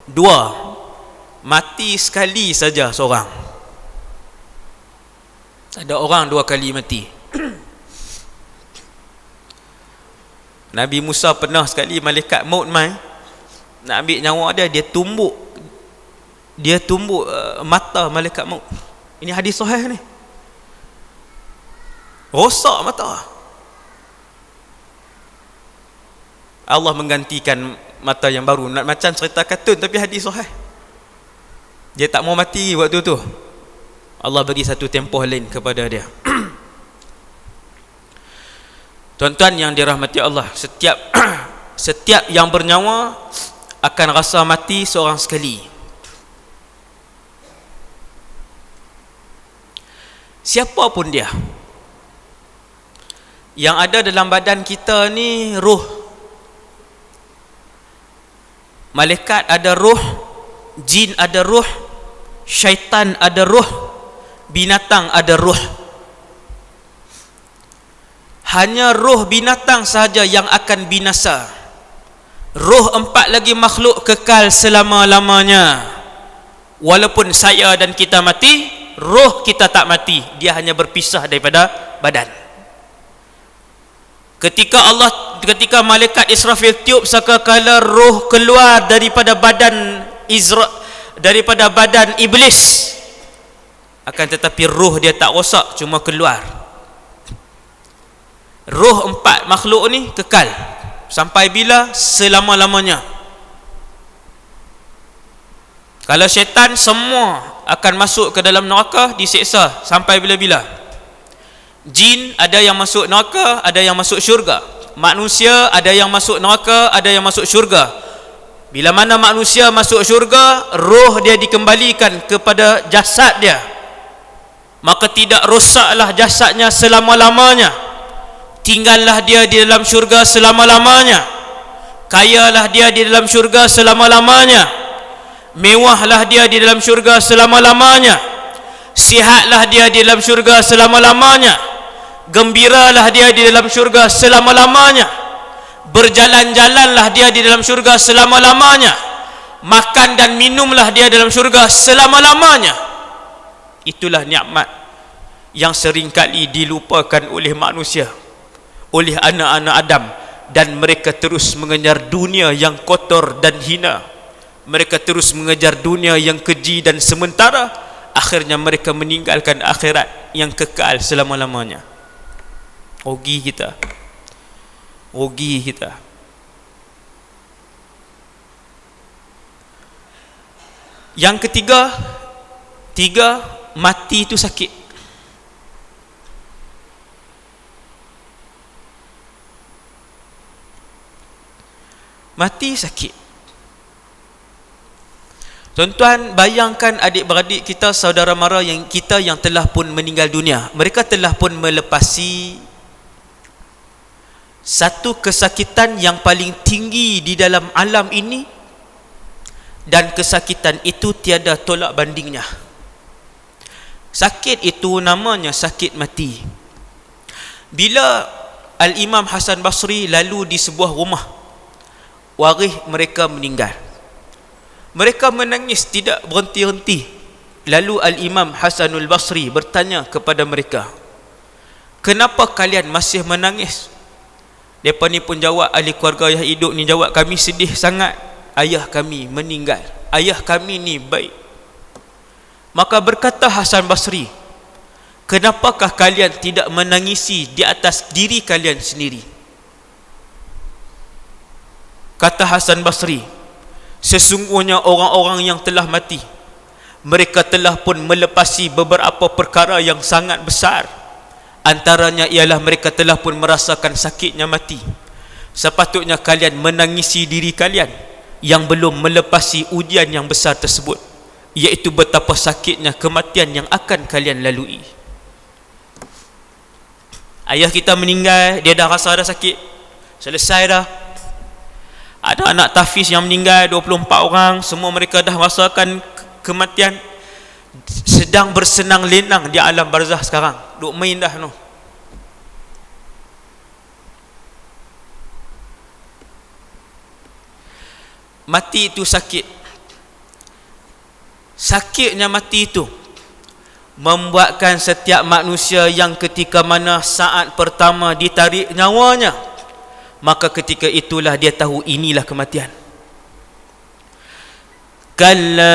Dua, mati sekali saja seorang. Ada orang 2 kali mati. Nabi Musa pernah sekali malaikat maut mai nak ambil nyawa dia, dia tumbuk mata malaikat maut. Ini hadis sahih ni. Rosak mata. Allah menggantikan mata yang baru. Nak macam cerita kartun tapi hadis sahih. Dia tak mau mati waktu tu. Allah bagi satu tempoh lain kepada dia. Tuan-tuan yang dirahmati Allah, setiap yang bernyawa akan rasa mati seorang sekali. Siapa pun dia, yang ada dalam badan kita ni ruh. Malaikat ada ruh, jin ada ruh, syaitan ada ruh, binatang ada ruh. Hanya roh binatang sahaja yang akan binasa. Roh 4 lagi makhluk kekal selama-lamanya. Walaupun saya dan kita mati, roh kita tak mati. Dia hanya berpisah daripada badan. Ketika malaikat Israfil tiup sakakala roh keluar daripada badan iblis, akan tetapi roh dia tak rosak, cuma keluar. Roh 4 makhluk ni kekal sampai bila? Selama-lamanya. Kalau syaitan, semua akan masuk ke dalam neraka, diseksa sampai bila-bila. Jin ada yang masuk neraka, ada yang masuk syurga. Manusia ada yang masuk neraka, ada yang masuk syurga. Bila mana manusia masuk syurga, roh dia dikembalikan kepada jasad dia, maka tidak rosaklah jasadnya selama-lamanya. Tinggallah dia di dalam syurga selama-lamanya. Kayalah dia di dalam syurga selama-lamanya. Mewahlah dia di dalam syurga selama-lamanya. Sihatlah dia di dalam syurga selama-lamanya. Gembiralah dia di dalam syurga selama-lamanya. Berjalan-jalanlah dia di dalam syurga selama-lamanya. Makan dan minumlah dia dalam syurga selama-lamanya. Itulah nikmat yang seringkali dilupakan oleh manusia, oleh anak-anak Adam, dan mereka terus mengejar dunia yang kotor dan hina. Mereka terus mengejar dunia yang keji dan sementara. Akhirnya mereka meninggalkan akhirat yang kekal selama-lamanya. Rugi kita. Rugi kita. Yang ketiga, mati itu sakit. Mati sakit. Tuan-tuan, bayangkan adik-beradik kita, saudara mara yang kita yang telah pun meninggal dunia. Mereka telah pun melepasi satu kesakitan yang paling tinggi di dalam alam ini, dan kesakitan itu tiada tolak bandingnya. Sakit itu namanya sakit mati. Bila Al-Imam Hasan Basri lalu di sebuah rumah, waris mereka meninggal. Mereka menangis tidak berhenti-henti. Lalu Al-Imam Hasanul Basri bertanya kepada mereka, kenapa kalian masih menangis? Mereka ni pun jawab, ahli keluarga yang hidup ni jawab, kami sedih sangat, ayah kami meninggal. Ayah kami ni baik. Maka berkata Hasan Basri, kenapakah kalian tidak menangisi di atas diri kalian sendiri? Kata Hasan Basri, sesungguhnya orang-orang yang telah mati, mereka telah pun melepasi beberapa perkara yang sangat besar. Antaranya ialah mereka telah pun merasakan sakitnya mati. Sepatutnya kalian menangisi diri kalian yang belum melepasi ujian yang besar tersebut, iaitu betapa sakitnya kematian yang akan kalian lalui. Ayah kita meninggal, dia dah rasa ada sakit, selesai dah. Ada anak tahfiz yang meninggal 24 orang, semua mereka dah rasakan kematian, sedang bersenang lenang di alam barzah sekarang, duk main dah no. Mati itu sakit. Sakitnya mati itu membuatkan setiap manusia yang ketika mana saat pertama ditarik nyawanya, maka ketika itulah dia tahu inilah kematian. Kalla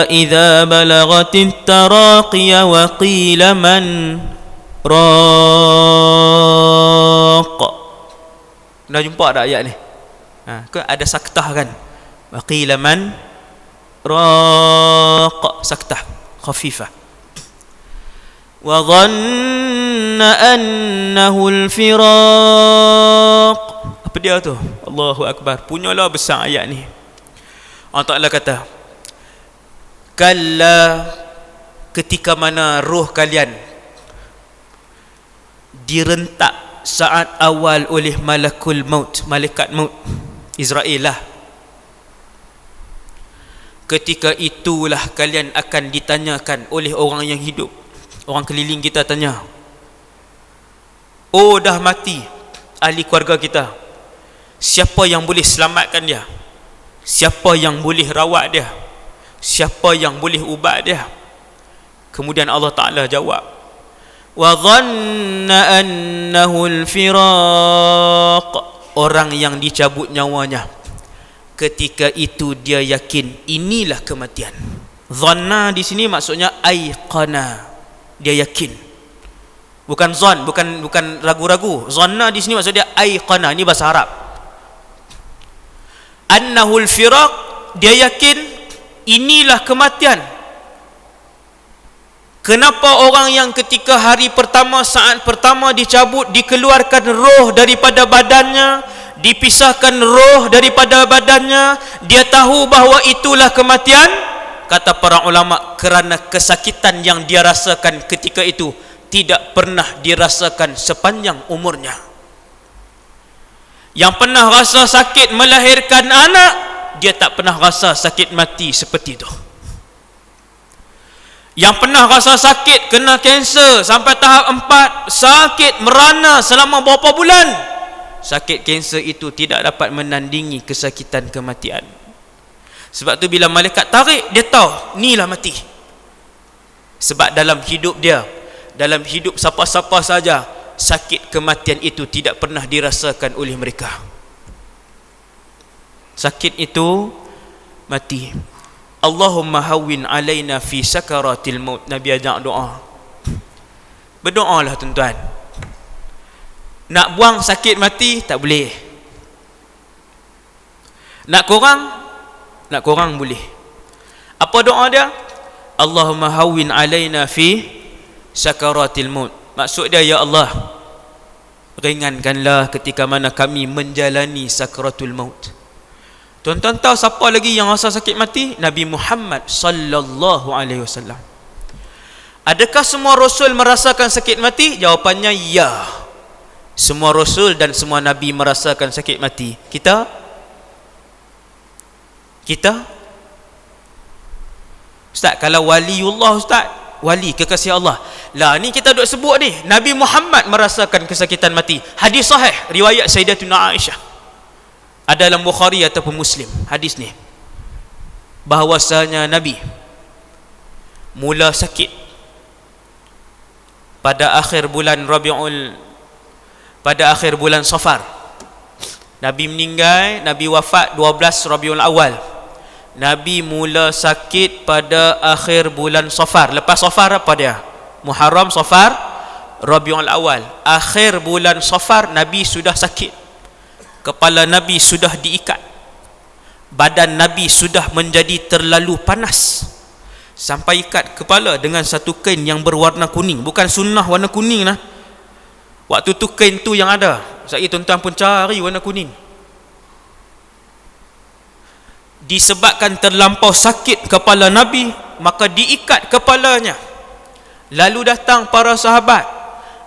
idza balagatit taraqiya wa qila man raq. Dah jumpa tak ayat ni? Ada saktah kan? Wa qila man raq, saktah khafifah. Wa dhanna annahu al-firaq. Apa dia tu? Allahu akbar. Punyalah besar ayat ni. Allah Ta'ala kata, kalla, ketika mana roh kalian direntak saat awal oleh malakul maut, malaikat maut Israel lah. Ketika itulah kalian akan ditanyakan oleh orang yang hidup. Orang keliling kita tanya, oh dah mati ahli keluarga kita, siapa yang boleh selamatkan dia? Siapa yang boleh rawat dia? Siapa yang boleh ubat dia? Kemudian Allah Ta'ala jawab, wa dhanna annahu al-firaq, orang yang dicabut nyawanya, ketika itu dia yakin inilah kematian. Dhanna di sini maksudnya aiqana, dia yakin. Bukan zon, bukan ragu-ragu. Dhanna di sini maksudnya aiqana, ini bahasa Arab. Annahul firaq, dia yakin inilah kematian. Kenapa orang yang ketika hari pertama, saat pertama dicabut, dikeluarkan roh daripada badannya, dipisahkan roh daripada badannya, dia tahu bahawa itulah kematian? Kata para ulama, kerana kesakitan yang dia rasakan ketika itu tidak pernah dirasakan sepanjang umurnya. Yang pernah rasa sakit melahirkan anak, dia tak pernah rasa sakit mati seperti itu. Yang pernah rasa sakit kena kanser sampai tahap 4, sakit merana selama berapa bulan, sakit kanser itu tidak dapat menandingi kesakitan kematian. Sebab tu bila malaikat tarik, dia tahu inilah mati. Sebab dalam hidup dia, dalam hidup siapa-siapa saja, sakit kematian itu tidak pernah dirasakan oleh mereka. Sakit itu mati. Allahumma hawwin alaina fi sakaratil maut. Nabi ajak doa. Berdoalah tuan-tuan. Nak buang sakit mati tak boleh. Nak kurang boleh. Apa doa dia? Allahumma hawwin alaina fi sakaratil maut. Maksud dia, ya Allah, ringankanlah ketika mana kami menjalani sakaratul maut. Tuan-tuan tahu siapa lagi yang rasa sakit mati? Nabi Muhammad sallallahu alaihi wasallam. Adakah semua rasul merasakan sakit mati? Jawapannya ya. Semua rasul dan semua nabi merasakan sakit mati. Kita Ustaz, kalau waliullah, Ustaz, wali kekasih Allah, lah ni kita duk sebut ni, Nabi Muhammad merasakan kesakitan mati. Hadis sahih riwayat Sayyidatuna Aisyah, ada dalam Bukhari ataupun Muslim hadis ni, bahawasanya Nabi mula sakit pada akhir bulan Safar. Nabi meninggal, Nabi wafat 12 Rabiul Awal. Nabi mula sakit pada akhir bulan Safar. Lepas Safar apa dia? Muharram, Safar, Rabiul Awal. Akhir bulan Safar Nabi sudah sakit. Kepala Nabi sudah diikat. Badan Nabi sudah menjadi terlalu panas. Sampai ikat kepala dengan satu kain yang berwarna kuning. Bukan sunnah warna kuning lah. Waktu tu kain tu yang ada. Saya tuan-tuan pun cari warna kuning. Disebabkan terlampau sakit kepala Nabi, maka diikat kepalanya. Lalu datang para sahabat.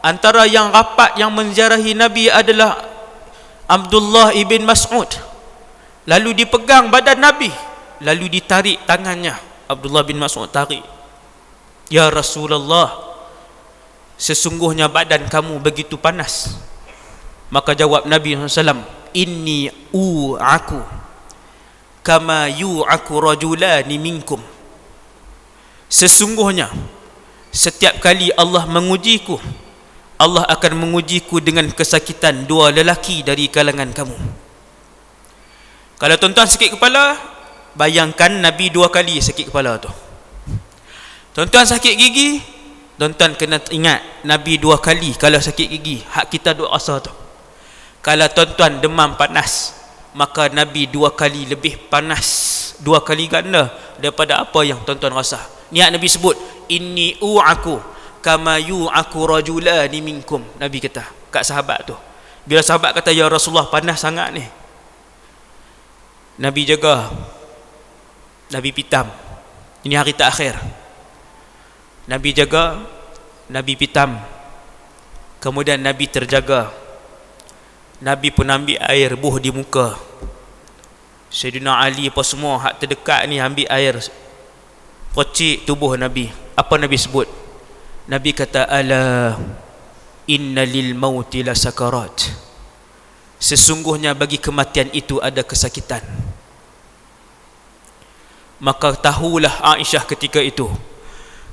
Antara yang rapat yang menziarahi Nabi adalah Abdullah ibn Mas'ud. Lalu dipegang badan Nabi, lalu ditarik tangannya. Abdullah bin Mas'ud tarik. Ya Rasulullah, sesungguhnya badan kamu begitu panas. Maka jawab Nabi SAW, inni u'aku, kama yu'aku rajulani minkum. Sesungguhnya setiap kali Allah mengujiku, Allah akan mengujiku dengan kesakitan dua lelaki dari kalangan kamu. Kalau tuan-tuan sakit kepala, bayangkan Nabi 2 kali sakit kepala tu. Tuan-tuan sakit gigi, tuan-tuan kena ingat Nabi 2 kali kalau sakit gigi, hak kita duk rasa tu. Kalau tuan-tuan demam panas, maka Nabi 2 kali lebih panas, 2 kali ganda daripada apa yang tuan-tuan rasa. Niat Nabi sebut, inni u'aku kama yu'aku rajulani minkum. Nabi kata kat sahabat tu, bila sahabat kata, ya Rasulullah panas sangat ni, Nabi jaga, Nabi pitam. Ini hari terakhir, Nabi jaga, Nabi pitam. Kemudian Nabi terjaga, Nabi pun ambil air buh di muka. Sayyidina Ali apa semua hak terdekat ni ambil air pocik tubuh Nabi. Apa Nabi sebut? Nabi kata, ala inna lil mauti la sakarat. Sesungguhnya bagi kematian itu ada kesakitan. Maka tahulah Aisyah ketika itu,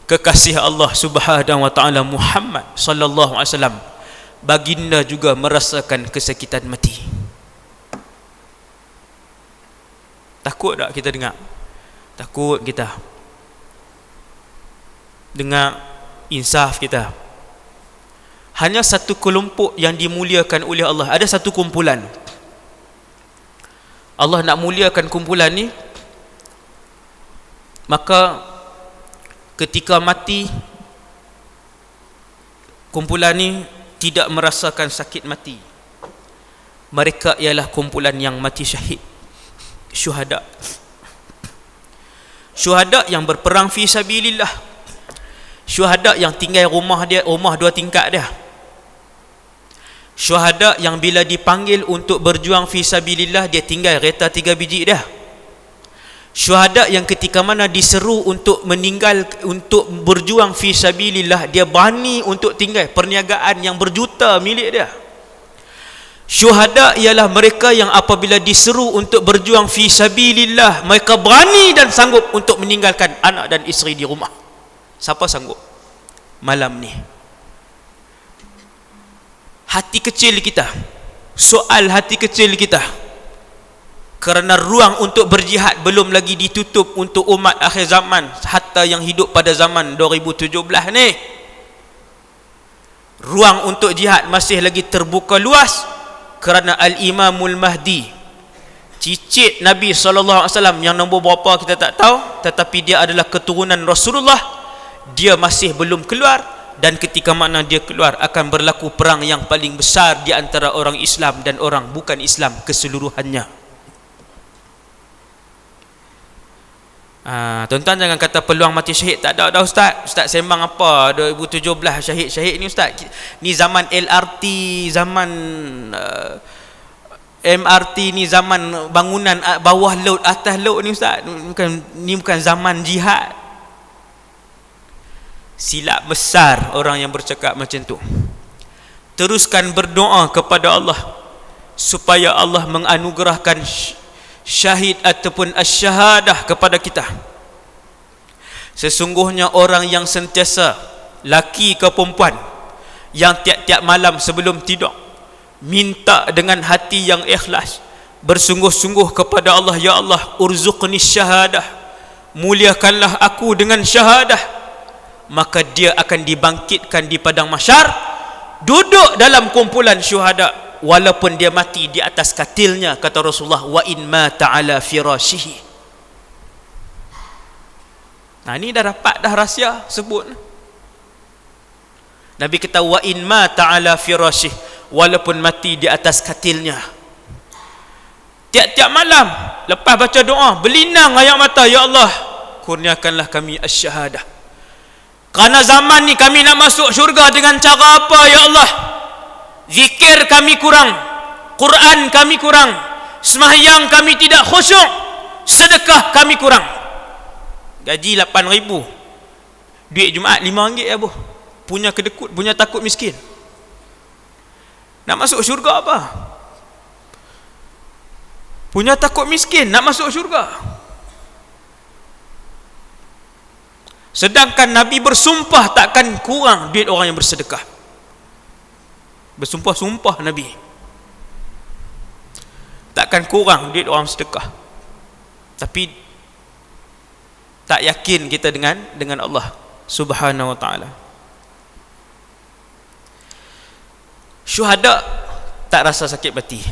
kekasih Allah Subhanahu wa taala Muhammad sallallahu alaihi wasallam, baginda juga merasakan kesakitan mati. Takut tak kita dengar? Takut kita dengar insaf kita. Hanya satu kelompok yang dimuliakan oleh Allah. Ada satu kumpulan, Allah nak muliakan kumpulan ni, maka ketika mati kumpulan ni tidak merasakan sakit mati. Mereka ialah kumpulan yang mati syahid, syuhada. Syuhada yang berperang fi sabilillah. Syuhada yang tinggal rumah dia, rumah 2 tingkat dia. Syuhada yang bila dipanggil untuk berjuang fi sabilillah, dia tinggal kereta 3 biji dia. Syuhada yang ketika mana diseru untuk meninggal, untuk berjuang fi sabilillah, dia berani untuk tinggal perniagaan yang berjuta milik dia. Syuhada ialah mereka yang apabila diseru untuk berjuang fi sabilillah, mereka berani dan sanggup untuk meninggalkan anak dan isteri di rumah. Siapa sanggup malam ni? Hati kecil kita, soal hati kecil kita, kerana ruang untuk berjihad belum lagi ditutup untuk umat akhir zaman, hatta yang hidup pada zaman 2017 ni. Ruang untuk jihad masih lagi terbuka luas, kerana Al-Imamul Mahdi, cicit Nabi SAW yang nombor berapa kita tak tahu, tetapi dia adalah keturunan Rasulullah. Dia masih belum keluar, dan ketika mana dia keluar akan berlaku perang yang paling besar di antara orang Islam dan orang bukan Islam keseluruhannya. Tuan-tuan jangan kata peluang mati syahid tak ada dah Ustaz. Ustaz sembang apa 2017 syahid-syahid ni Ustaz? Ni zaman LRT, zaman MRT ni, zaman bangunan bawah laut atas laut ni Ustaz. Ni bukan zaman jihad. Silap besar orang yang bercakap macam tu. Teruskan berdoa kepada Allah supaya Allah menganugerahkan syahid ataupun asy-syahadah kepada kita. Sesungguhnya orang yang sentiasa, laki ke perempuan, yang tiap-tiap malam sebelum tidur minta dengan hati yang ikhlas, bersungguh-sungguh kepada Allah, ya Allah, urzuqni syahadah, muliakanlah aku dengan syahadah, maka dia akan dibangkitkan di padang mahsyar, duduk dalam kumpulan syuhada, walaupun dia mati di atas katilnya, kata Rasulullah, wa in mata ala firashihi. Nah, ini dah dapat dah rahsia sebut. Nabi kata wa in mata ala firashihi, walaupun mati di atas katilnya. Tiap-tiap malam lepas baca doa, berlinang air mata, ya Allah, kurniakanlah kami asy-syahadah. Kerana zaman ni kami nak masuk syurga dengan cara apa, ya Allah? Zikir kami kurang, Quran kami kurang, sembahyang kami tidak khusyuk, sedekah kami kurang. Gaji 8,000, duit Jumaat RM5 ya bu. Punya kedekut, punya takut miskin. Nak masuk syurga apa? punya takut miskin nak masuk syurga. Sedangkan Nabi bersumpah takkan kurang duit orang yang bersedekah. Bersumpah-sumpah Nabi, takkan kurang duit orang sedekah. Tapi tak yakin kita dengan Allah Subhanahu wa taala. Syuhada tak rasa sakit hati.